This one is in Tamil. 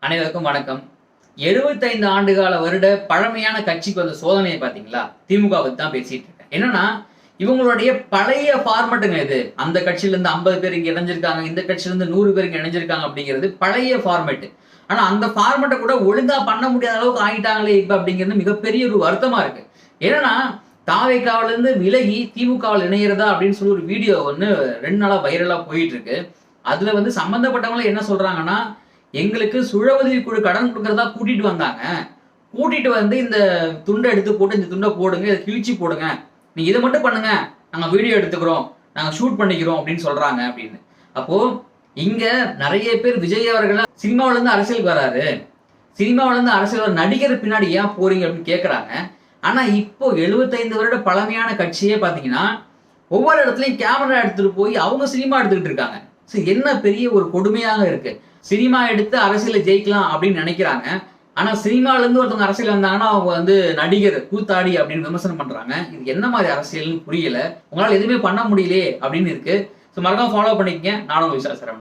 அனைவருக்கும் வணக்கம். 75 ஆண்டுகால வருட பழமையான கட்சிக்கு வந்த சோதனையை பாத்தீங்களா? திமுக பத்தி தான் பேசிட்டு இருக்கேன். என்னன்னா, இவங்களுடைய பழைய ஃபார்மட்டுங்க இது. அந்த கட்சியில இருந்து 50 பேர் இங்க இணைஞ்சிருக்காங்க, இந்த கட்சியில இருந்து 100 பேர் இங்க இணைஞ்சிருக்காங்க அப்படிங்கிறது பழைய ஃபார்மட். ஆனா அந்த ஃபார்மட்டை கூட ஒழுங்கா பண்ண முடியாத அளவுக்கு ஆயிட்டாங்களே இப்ப அப்படிங்கிறது மிகப்பெரிய ஒரு வருத்தமா இருக்கு. என்னன்னா, தாவேகாவில இருந்து விலகி திமுகவில் இணைகிறதா அப்படின்னு சொல்லி ஒரு வீடியோ ஒண்ணு 2 நாளா வைரலா போயிட்டு இருக்கு. அதுல வந்து சம்பந்தப்பட்டவங்க என்ன சொல்றாங்கன்னா, எங்களுக்கு சுழ உதவி குழு கடன் கொடுக்கறதா கூட்டிட்டு வந்தாங்க. கூட்டிட்டு வந்து இந்த துண்டை எடுத்து போட்டு இந்த துண்டை போடுங்க, இதை கிழிச்சு போடுங்க. நீங்க இதை மட்டும் பண்ணுங்க. நாங்க வீடியோ எடுத்துக்கிறோம், நாங்க ஷூட் பண்ணிக்கிறோம் அப்படின்னு சொல்றாங்க அப்படின்னு. அப்போ இங்க நிறைய பேர் விஜய் அவர்கள் சினிமாவில இருந்து அரசியலுக்கு வராரு. சினிமாவில இருந்து அரசியல் வர நடிகர் பின்னாடி ஏன் போறீங்க அப்படின்னு கேட்கறாங்க. ஆனா இப்போ 75 வருட பழமையான கட்சியே பாத்தீங்கன்னா ஒவ்வொரு இடத்துலயும் கேமரா எடுத்துட்டு போய் அவங்க சினிமா எடுத்துக்கிட்டு இருக்காங்க. என்ன பெரிய ஒரு கொடுமையாக இருக்கு. சினிமா எடுத்து அரசியல ஜெயிக்கலாம் அப்படின்னு நினைக்கிறாங்க. ஆனா சினிமால இருந்து ஒருத்தவங்க அரசியல் வந்தாங்கன்னா அவங்க வந்து நடிகர் கூத்தாடி அப்படின்னு விமர்சனம் பண்றாங்க. இது என்ன மாதிரி அரசியல்னு புரியல. உங்களால எதுவுமே பண்ண முடியலையே அப்படின்னு இருக்கு. மறக்காம ஃபாலோ பண்ணிக்கங்க. நானும் விசாரிக்கிறேன்.